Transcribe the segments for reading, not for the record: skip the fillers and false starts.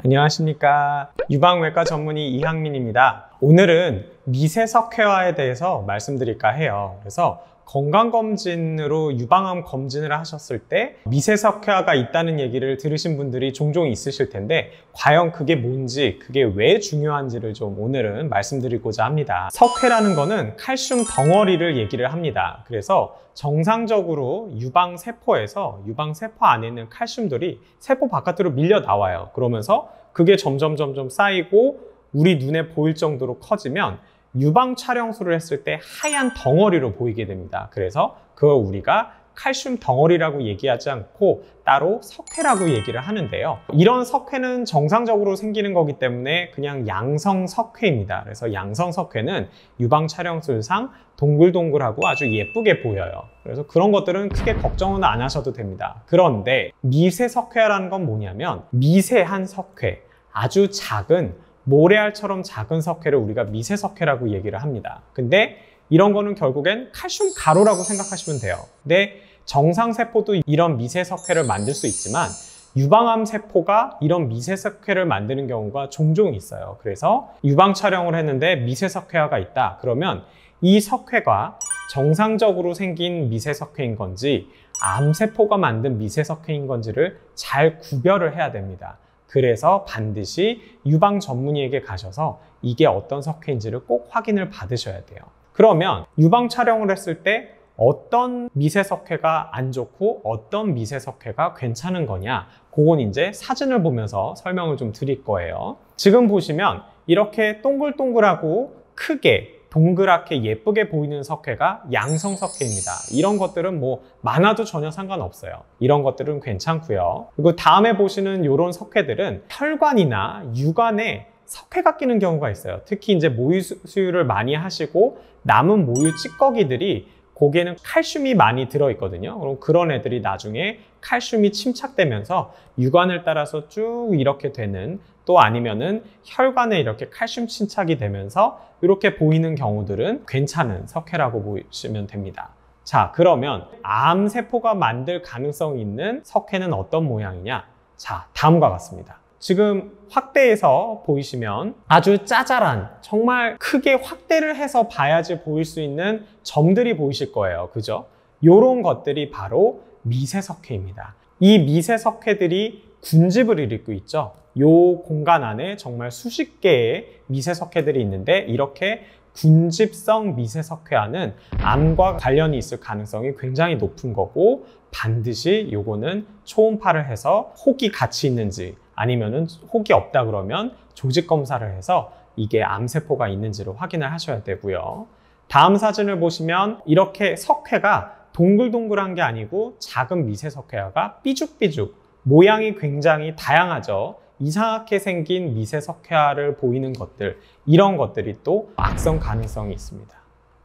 안녕하십니까. 유방외과 전문의 이항민입니다. 오늘은 미세석회화에 대해서 말씀드릴까 해요. 그래서 건강검진으로 유방암 검진을 하셨을 때 미세석회화가 있다는 얘기를 들으신 분들이 종종 있으실 텐데 과연 그게 뭔지, 그게 왜 중요한지를 좀 오늘은 말씀드리고자 합니다. 석회라는 거는 칼슘 덩어리를 얘기를 합니다. 그래서 정상적으로 유방세포에서 유방세포 안에 있는 칼슘들이 세포 바깥으로 밀려 나와요. 그러면서 그게 점점 쌓이고 우리 눈에 보일 정도로 커지면 유방 촬영술을 했을 때 하얀 덩어리로 보이게 됩니다. 그래서 그걸 우리가 칼슘 덩어리라고 얘기하지 않고 따로 석회라고 얘기를 하는데요. 이런 석회는 정상적으로 생기는 거기 때문에 그냥 양성석회입니다. 그래서 양성석회는 유방 촬영술상 동글동글하고 아주 예쁘게 보여요. 그래서 그런 것들은 크게 걱정은 안 하셔도 됩니다. 그런데 미세석회라는 건 뭐냐면 미세한 석회, 아주 작은 모래알처럼 작은 석회를 우리가 미세석회라고 얘기를 합니다. 근데 이런 거는 결국엔 칼슘 가루라고 생각하시면 돼요. 근데 정상세포도 이런 미세석회를 만들 수 있지만 유방암 세포가 이런 미세석회를 만드는 경우가 종종 있어요. 그래서 유방 촬영을 했는데 미세석회가 있다. 그러면 이 석회가 정상적으로 생긴 미세석회인 건지 암세포가 만든 미세석회인 건지를 잘 구별을 해야 됩니다. 그래서 반드시 유방 전문의에게 가셔서 이게 어떤 석회인지를 꼭 확인을 받으셔야 돼요. 그러면 유방 촬영을 했을 때 어떤 미세석회가 안 좋고 어떤 미세석회가 괜찮은 거냐, 그건 이제 사진을 보면서 설명을 좀 드릴 거예요. 지금 보시면 이렇게 동글동글하고 크게 동그랗게 예쁘게 보이는 석회가 양성석회입니다. 이런 것들은 뭐 많아도 전혀 상관없어요. 이런 것들은 괜찮고요. 그리고 다음에 보시는 이런 석회들은 혈관이나 유관에 석회가 끼는 경우가 있어요. 특히 이제 모유 수유를 많이 하시고 남은 모유 찌꺼기들이 거기에는 칼슘이 많이 들어있거든요. 그럼 그런 애들이 나중에 칼슘이 침착되면서 유관을 따라서 쭉 이렇게 되는, 또 아니면은 혈관에 이렇게 칼슘 침착이 되면서 이렇게 보이는 경우들은 괜찮은 석회라고 보시면 됩니다. 자, 그러면 암세포가 만들 가능성이 있는 석회는 어떤 모양이냐? 자, 다음과 같습니다. 지금 확대해서 보이시면 아주 짜잘한, 정말 크게 확대를 해서 봐야지 보일 수 있는 점들이 보이실 거예요. 그죠? 요런 것들이 바로 미세석회입니다. 이 미세석회들이 군집을 일으키고 있죠. 요 공간 안에 정말 수십 개의 미세석회들이 있는데 이렇게 군집성 미세석회와는 암과 관련이 있을 가능성이 굉장히 높은 거고, 반드시 요거는 초음파를 해서 혹이 같이 있는지 아니면은 혹이 없다 그러면 조직 검사를 해서 이게 암세포가 있는지를 확인을 하셔야 되고요. 다음 사진을 보시면 이렇게 석회가 동글동글한 게 아니고 작은 미세석회가 삐죽삐죽, 모양이 굉장히 다양하죠. 이상하게 생긴 미세석회를 보이는 것들, 이런 것들이 또 악성 가능성이 있습니다.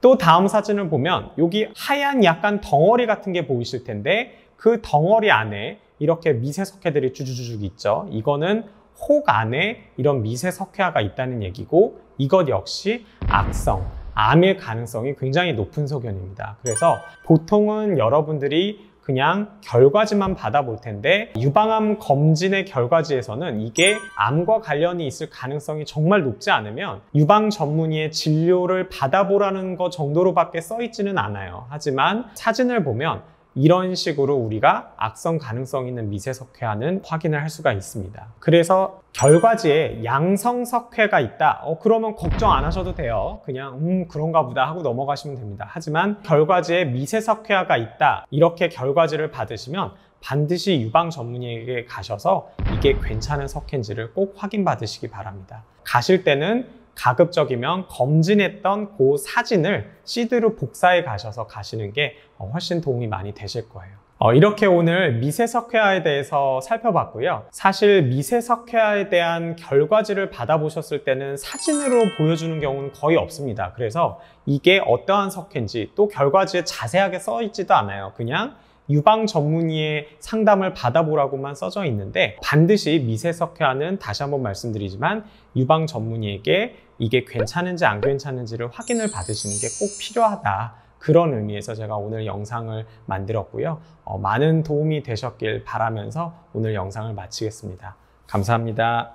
또 다음 사진을 보면 여기 하얀 약간 덩어리 같은 게 보이실 텐데 그 덩어리 안에 이렇게 미세석회들이 주주주죽 있죠. 이거는 혹 안에 이런 미세석회가 있다는 얘기고, 이것 역시 악성, 암일 가능성이 굉장히 높은 소견입니다. 그래서 보통은 여러분들이 그냥 결과지만 받아볼 텐데 유방암 검진의 결과지에서는 이게 암과 관련이 있을 가능성이 정말 높지 않으면 유방 전문의의 진료를 받아보라는 것 정도로밖에 써 있지는 않아요. 하지만 사진을 보면 이런 식으로 우리가 악성 가능성 있는 미세석회와는 확인을 할 수가 있습니다. 그래서 결과지에 양성석회가 있다. 그러면 걱정 안 하셔도 돼요. 그냥 그런가 보다 하고 넘어가시면 됩니다. 하지만 결과지에 미세석회가 있다, 이렇게 결과지를 받으시면 반드시 유방 전문의에게 가셔서 이게 괜찮은 석회인지를 꼭 확인 받으시기 바랍니다. 가실 때는 가급적이면 검진했던 그 사진을 CD로 복사해 가셔서 가시는 게 훨씬 도움이 많이 되실 거예요. 이렇게 오늘 미세석회화에 대해서 살펴봤고요. 사실 미세석회화에 대한 결과지를 받아보셨을 때는 사진으로 보여주는 경우는 거의 없습니다. 그래서 이게 어떠한 석회인지 또 결과지에 자세하게 써 있지도 않아요. 그냥 유방 전문의의 상담을 받아보라고만 써져 있는데, 반드시 미세석회화는 다시 한번 말씀드리지만 유방 전문의에게 이게 괜찮은지 안 괜찮은지를 확인을 받으시는 게 꼭 필요하다. 그런 의미에서 제가 오늘 영상을 만들었고요. 많은 도움이 되셨길 바라면서 오늘 영상을 마치겠습니다. 감사합니다.